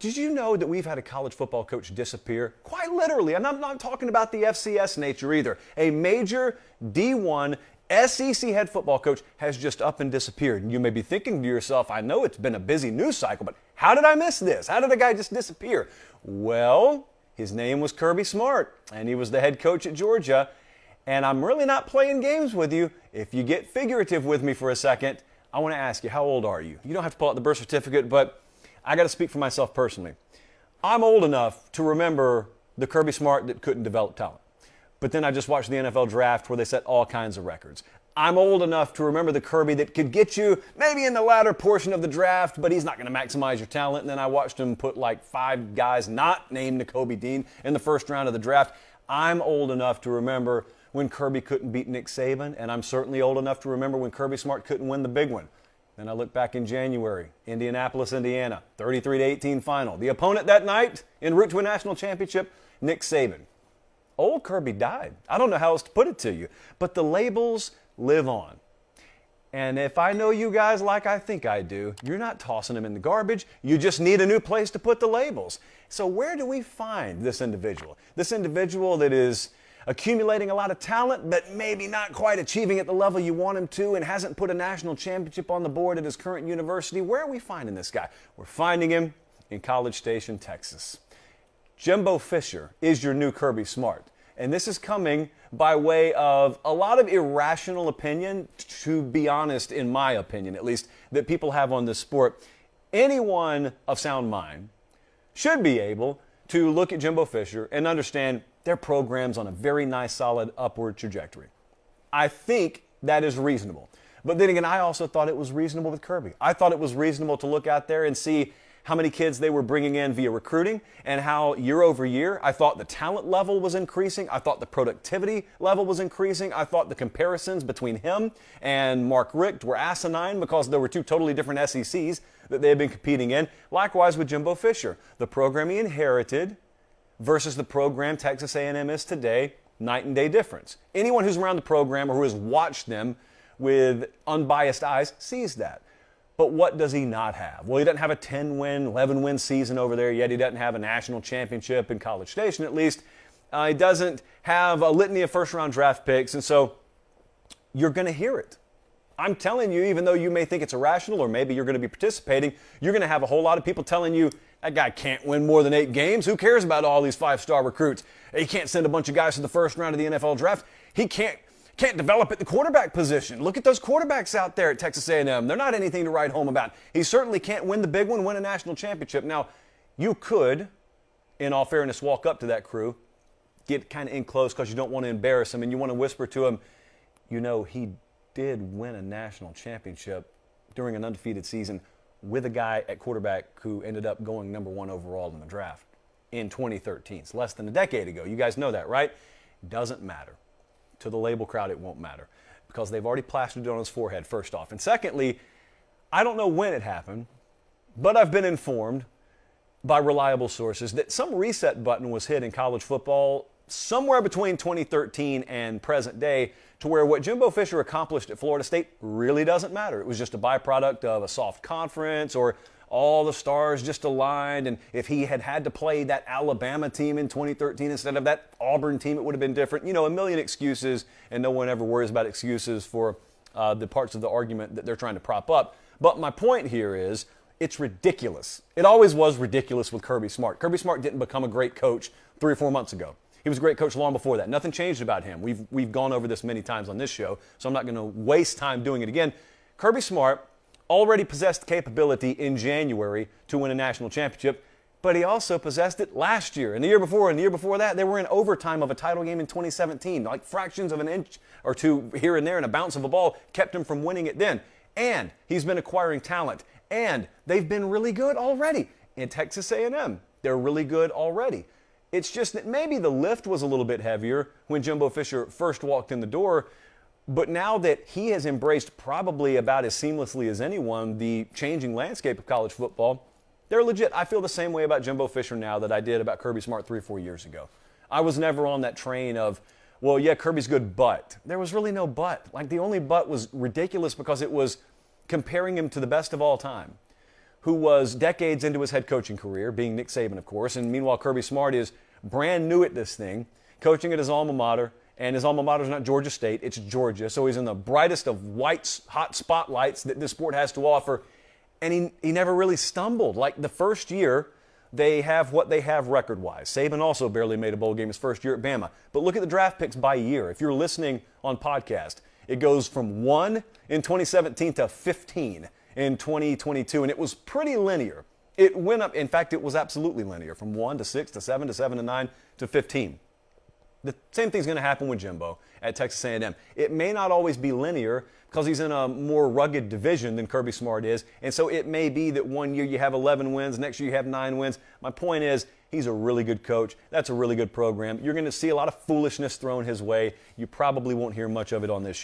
Did you know that we've had a college football coach disappear? Quite literally, and I'm not talking about the FCS nature either. A major D1 SEC head football coach has just up and disappeared. And you may be thinking to yourself, I know it's been a busy news cycle, but how did I miss this? How did a guy just disappear? Well, his name was Kirby Smart, and he was the head coach at Georgia. And I'm really not playing games with you. If you get figurative with me for a second, I want to ask you, how old are you? You don't have to pull out the birth certificate, but I got to speak for myself personally. I'm old enough to remember the Kirby Smart that couldn't develop talent. But then I just watched the NFL draft where they set all kinds of records. I'm old enough to remember the Kirby that could get you maybe in the latter portion of the draft, but he's not going to maximize your talent. And then I watched him put like 5 guys not named Nakobe Dean in the first round of the draft. I'm old enough to remember when Kirby couldn't beat Nick Saban, and I'm certainly old enough to remember when Kirby Smart couldn't win the big one. Then I look back in January, Indianapolis, Indiana, 33-18 final. The opponent that night, en route to a national championship, Nick Saban. Old Kirby died. I don't know how else to put it to you, but the labels live on. And if I know you guys like I think I do, you're not tossing them in the garbage. You just need a new place to put the labels. So where do we find this individual? This individual that is accumulating a lot of talent, but maybe not quite achieving at the level you want him to and hasn't put a national championship on the board at his current university. Where are we finding this guy? We're finding him in College Station, Texas. Jimbo Fisher is your new Kirby Smart. And this is coming by way of a lot of irrational opinion, to be honest, in my opinion at least, that people have on this sport. Anyone of sound mind should be able to look at Jimbo Fisher and understand their program's on a very nice, solid upward trajectory. I think that is reasonable. But then again, I also thought it was reasonable with Kirby. I thought it was reasonable to look out there and see how many kids they were bringing in via recruiting and how year over year, I thought the talent level was increasing. I thought the productivity level was increasing. I thought the comparisons between him and Mark Richt were asinine because there were 2 totally different SECs that they had been competing in. Likewise with Jimbo Fisher. The program he inherited versus the program Texas A&M is today, night and day difference. Anyone who's around the program or who has watched them with unbiased eyes sees that. But what does he not have? Well, he doesn't have a 10-win, 11-win season over there yet. He doesn't have a national championship in College Station, at least. He doesn't have a litany of first-round draft picks, and so you're going to hear it. I'm telling you, even though you may think it's irrational or maybe you're going to be participating, you're going to have a whole lot of people telling you, that guy can't win more than 8 games. Who cares about all these 5-star recruits? He can't send a bunch of guys to the first round of the NFL draft. He can't develop at the quarterback position. Look at those quarterbacks out there at Texas A&M. They're not anything to write home about. He certainly can't win the big one, win a national championship. Now, you could, in all fairness, walk up to that crew, get kind of in close because you don't want to embarrass him, and you want to whisper to him, you know, he did win a national championship during an undefeated season with a guy at quarterback who ended up going number 1 overall in the draft in 2013. It's less than a decade ago. You guys know that, right? Doesn't matter. To the label crowd, it won't matter because they've already plastered it on his forehead, first off. And secondly, I don't know when it happened, but I've been informed by reliable sources that some reset button was hit in college football somewhere between 2013 and present day, to where what Jimbo Fisher accomplished at Florida State really doesn't matter. It was just a byproduct of a soft conference, or all the stars just aligned, and if he had had to play that Alabama team in 2013 instead of that Auburn team, it would have been different. You know, a million excuses, and no one ever worries about excuses for the parts of the argument that they're trying to prop up. But my point here is, it's ridiculous. It always was ridiculous with Kirby Smart. Kirby Smart didn't become a great coach 3 or 4 months ago. He was a great coach long before that. Nothing changed about him. We've gone over this many times on this show, so I'm not going to waste time doing it again. Kirby Smart already possessed the capability in January to win a national championship, but he also possessed it last year and the year before and the year before that. They were in overtime of a title game in 2017. Like fractions of an inch or 2 here and there and a bounce of a ball kept him from winning it then. And he's been acquiring talent, and they've been really good already. In Texas A&M, they're really good already. It's just that maybe the lift was a little bit heavier when Jimbo Fisher first walked in the door, but now that he has embraced probably about as seamlessly as anyone the changing landscape of college football, they're legit. I feel the same way about Jimbo Fisher now that I did about Kirby Smart 3 or 4 years ago. I was never on that train of, well, yeah, Kirby's good, but. There was really no but. Like, the only but was ridiculous because it was comparing him to the best of all time. who was decades into his head coaching career, being Nick Saban, of course, and meanwhile Kirby Smart is brand new at this thing, coaching at his alma mater, and his alma mater is not Georgia State, it's Georgia, so he's in the brightest of white, hot spotlights that this sport has to offer, and he never really stumbled. Like the first year, they have what they have record-wise. Saban also barely made a bowl game his first year at Bama. But look at the draft picks by year. If you're listening on podcast, it goes from 1 in 2017 to 15 in 2022, and it was pretty linear. It went up. In fact, it was absolutely linear, from 1 to 6 to 7 to 7 to 9 to 15. The same thing's going to happen with Jimbo at Texas A&M. It may not always be linear because he's in a more rugged division than Kirby Smart is, and so it may be that one year you have 11 wins, next year you have 9 wins. My point is, he's a really good coach. That's a really good program. You're going to see a lot of foolishness thrown his way. You probably won't hear much of it on this show.